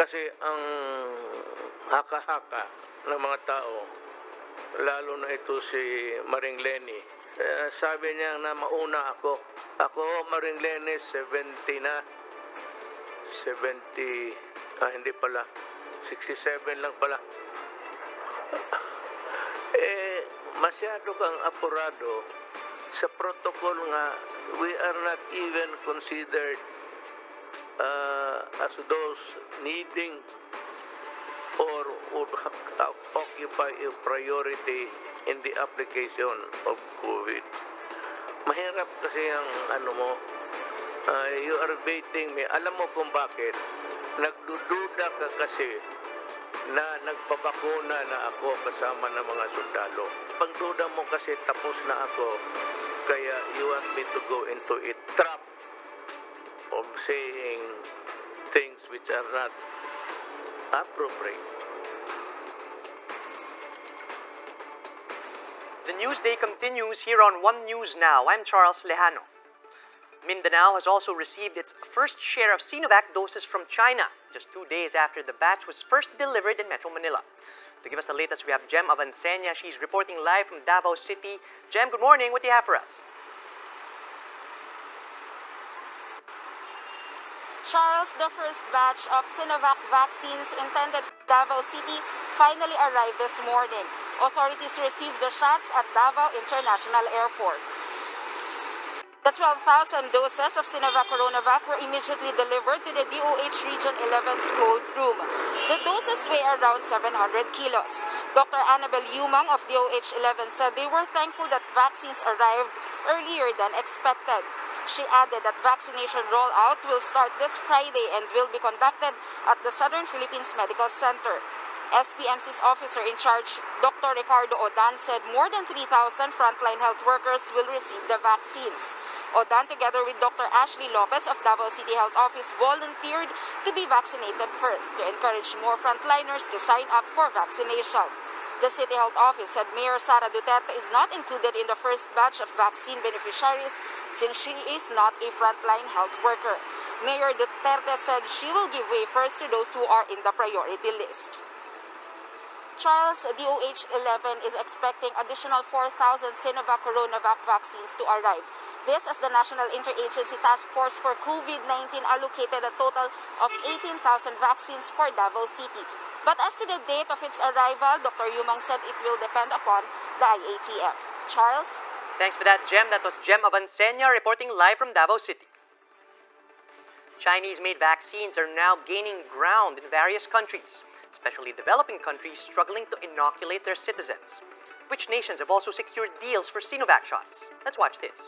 Kasi ang haka-haka ng mga tao, lalo na ito si Maring Lenny, sabi niya na mauna ako. Ako, Maring Lenny, 70 na. 70, hindi pala. 67 lang pala. Masyado kang apurado. Sa protocol nga, we are not even considered as those needing or would occupy a priority in the application of COVID. Mahirap kasi ang you are baiting me. Alam mo kung bakit? Nagdududa ka kasi na nagpapakuna na ako kasama ng mga sundalo. Pagduda mo kasi tapos na ako, kaya you want me to go into a trap of saying things which are not appropriate. The news day continues here on One News Now. I'm Charles Lejano. Mindanao has also received its first share of Sinovac doses from China, just 2 days after the batch was first delivered in Metro Manila. To give us the latest, we have Jem Avancenia. She's reporting live from Davao City. Jem, good morning. What do you have for us? Charles, the first batch of Sinovac vaccines intended for Davao City finally arrived this morning. Authorities received the shots at Davao International Airport. The 12,000 doses of Sinovac Coronavac were immediately delivered to the DOH Region 11's cold room. The doses weigh around 700 kilos. Dr. Annabel Yumang of DOH 11 said they were thankful that vaccines arrived earlier than expected. She added that vaccination rollout will start this Friday and will be conducted at the Southern Philippines Medical Center. SPMC's officer in charge, Dr. Ricardo Odan, said more than 3,000 frontline health workers will receive the vaccines. Odan, together with Dr. Ashley Lopez of Davao City Health Office, volunteered to be vaccinated first to encourage more frontliners to sign up for vaccination. The City Health Office said Mayor Sara Duterte is not included in the first batch of vaccine beneficiaries since she is not a frontline health worker. Mayor Duterte said she will give way first to those who are in the priority list. Charles, DOH 11 is expecting additional 4,000 Sinovac Coronavac vaccines to arrive. This as the National Interagency Task Force for COVID-19 allocated a total of 18,000 vaccines for Davao City. But as to the date of its arrival, Dr. Yumang said it will depend upon the IATF. Charles? Thanks for that, Jem. That was Jem Avancenia reporting live from Davao City. Chinese-made vaccines are now gaining ground in various countries, especially developing countries struggling to inoculate their citizens. Which nations have also secured deals for Sinovac shots? Let's watch this.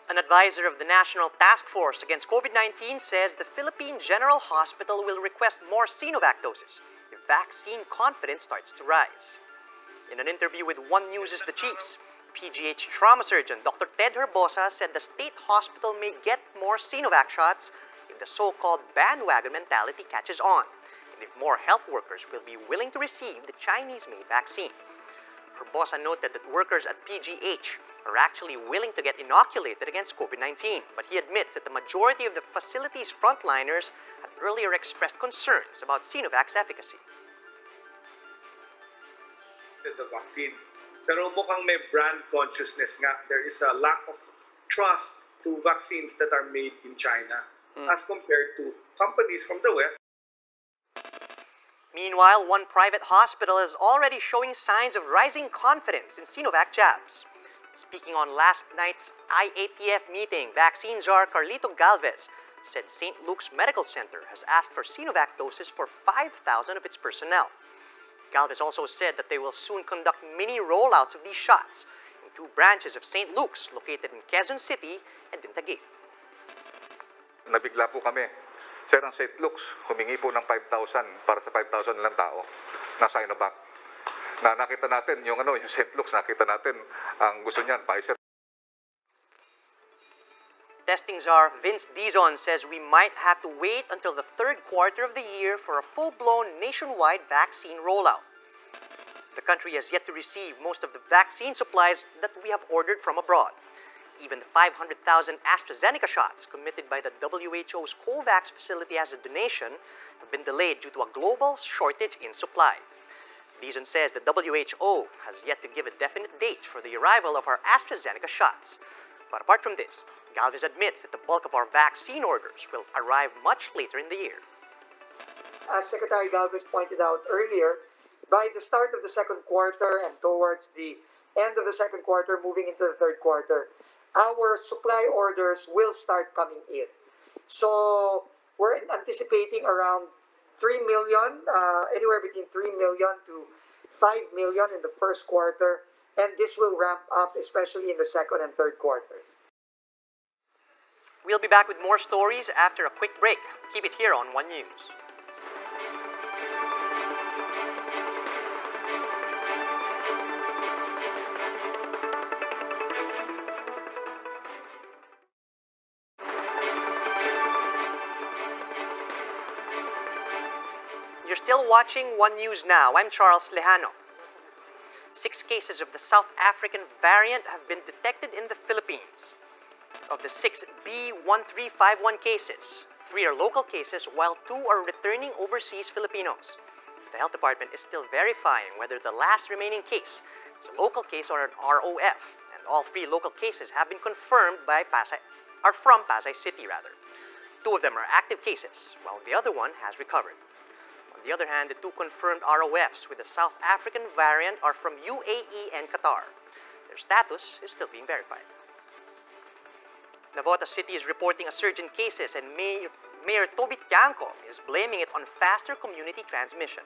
An advisor of the National Task Force against COVID-19 says the Philippine General Hospital will request more Sinovac doses if vaccine confidence starts to rise. In an interview with One News' The Chiefs, PGH trauma surgeon Dr. Ted Herbosa said the state hospital may get more Sinovac shots if the so-called bandwagon mentality catches on. and if more health workers will be willing to receive the Chinese-made vaccine. Herbosa noted that workers at PGH are actually willing to get inoculated against COVID-19, but he admits that the majority of the facility's frontliners had earlier expressed concerns about Sinovac's efficacy. The vaccine. Pero mukhang may brand consciousness nga. There is a lack of trust to vaccines that are made in China as compared to companies from the West. Meanwhile, one private hospital is already showing signs of rising confidence in Sinovac jabs. Speaking on last night's IATF meeting, vaccine czar Carlito Galvez said St. Luke's Medical Center has asked for Sinovac doses for 5,000 of its personnel. Galvez also said that they will soon conduct mini rollouts of these shots in 2 branches of St. Luke's located in Quezon City and in Taguig. Nabigla po kami. Sir, ang St. Luke's, humingi po ng 5,000 para sa 5,000 lang tao na Sinovac. Na nakita natin, yung St. Luke's, nakita natin, ang gusto niyan, Pfizer. Testing czar Vince Dizon says we might have to wait until the 3rd quarter of the year for a full-blown nationwide vaccine rollout. The country has yet to receive most of the vaccine supplies that we have ordered from abroad. Even the 500,000 AstraZeneca shots committed by the WHO's COVAX facility as a donation have been delayed due to a global shortage in supply. Dizon says the WHO has yet to give a definite date for the arrival of our AstraZeneca shots. But apart from this, Galvez admits that the bulk of our vaccine orders will arrive much later in the year. As Secretary Galvez pointed out earlier, by the start of the 2nd quarter and towards the end of the 2nd quarter, moving into the 3rd quarter, our supply orders will start coming in. So we're anticipating around 3 million, anywhere between 3 million to 5 million in the 1st quarter, and this will ramp up especially in the 2nd and 3rd quarters. We'll be back with more stories after a quick break. Keep it here on One News. You're still watching One News Now. I'm Charles Lejano. 6 cases of the South African variant have been detected in the Philippines. Of the 6 B1351 cases, 3 are local cases while 2 are returning overseas Filipinos. The health department is still verifying whether the last remaining case is a local case or an ROF, and all 3 local cases have been confirmed from Pasay City. 2 of them are active cases, while the other one has recovered. On the other hand, the 2 confirmed ROFs with the South African variant are from UAE and Qatar. Their status is still being verified. Navotas City is reporting a surge in cases, and Mayor Toby Tiangco is blaming it on faster community transmission.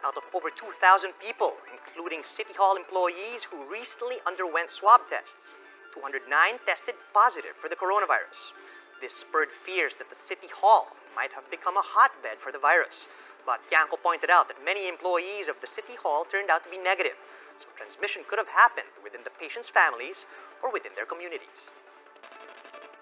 Out of over 2,000 people, including City Hall employees who recently underwent swab tests, 209 tested positive for the coronavirus. This spurred fears that the City Hall might have become a hotbed for the virus. But Tiangco pointed out that many employees of the City Hall turned out to be negative, so transmission could have happened within the patients' families or within their communities.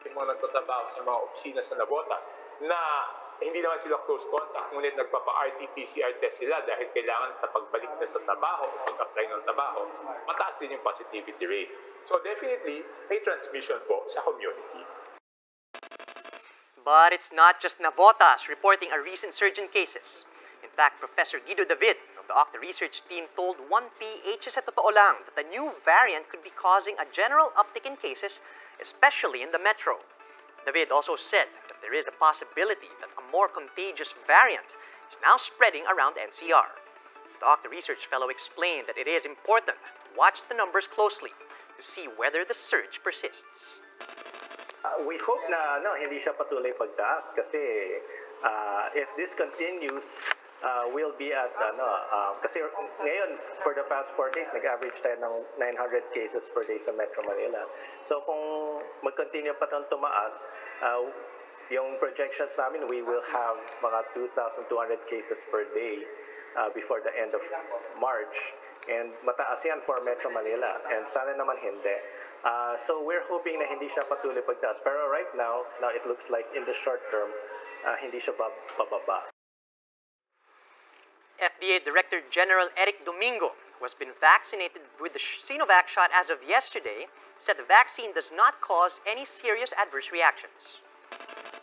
Yung mga nagtatrabaho sa mga opisina sa Navotas na hindi naman sila close contact, ngunit nagpapa-RT-PCR test sila dahil kailangan sa pagbalik na sa trabaho o pag-apply ng trabaho, mataas din yung positivity rate. So definitely, may transmission po sa community. But it's not just Navotas reporting a recent surge in cases. In fact, Professor Guido David of the Octa research team told 1PH sa Totoo Lang that the new variant could be causing a general uptick in cases, especially in the metro. David also said that there is a possibility that a more contagious variant is now spreading around NCR. The Octa research fellow explained that it is important to watch the numbers closely to see whether the surge persists. We hope na hindi siya patuloy pagtaas kasi if this continues, we'll be at kasi ngayon for the past 4 days nag-average tayo ng 900 cases per day sa Metro Manila. So kung mag-continue pa itong tumaas, yung projections namin, we will have mga 2,200 cases per day before the end of March. And mataas yan for Metro Manila. And sana naman hindi. So we're hoping na hindi siya patuloy pagtaas. Pero right now it looks like in the short term, hindi siya bababa. FDA Director General Eric Domingo, who has been vaccinated with the Sinovac shot as of yesterday, said the vaccine does not cause any serious adverse reactions.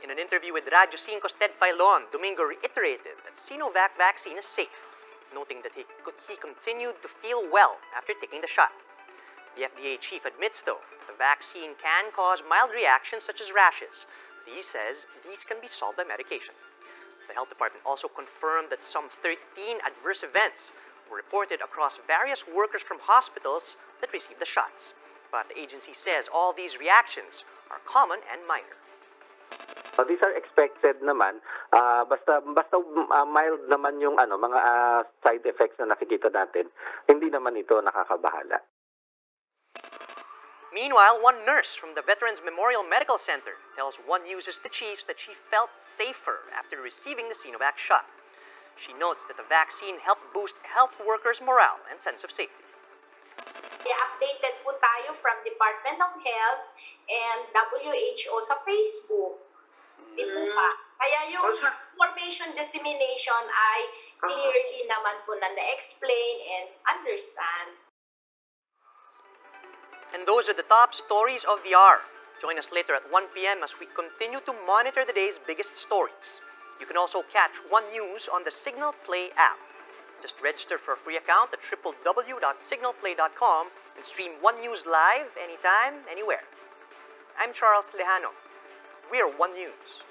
In an interview with Radyo 5's Ted Filon, Domingo reiterated that Sinovac vaccine is safe, noting that he continued to feel well after taking the shot. The FDA chief admits, though, that the vaccine can cause mild reactions such as rashes. He says these can be solved by medication. The health department also confirmed that some 13 adverse events were reported across various workers from hospitals that received the shots. But the agency says all these reactions are common and minor. These are expected naman, basta mild naman yung mga side effects na nakikita natin, hindi naman ito nakakabahala. Meanwhile, one nurse from the Veterans Memorial Medical Center tells One News's The Chiefs that she felt safer after receiving the Sinovac shot. She notes that the vaccine helped boost health workers' morale and sense of safety. Updated po tayo from Department of Health and WHO sa Facebook. Di po ba? Kaya yung information dissemination ay clearly naman po na-explain and understand. And those are the top stories of the hour. Join us later at 1 p.m. as we continue to monitor the day's biggest stories. You can also catch One News on the Signal Play app. Just register for a free account at www.signalplay.com and stream One News live anytime, anywhere. I'm Charles Lejano. We're One News.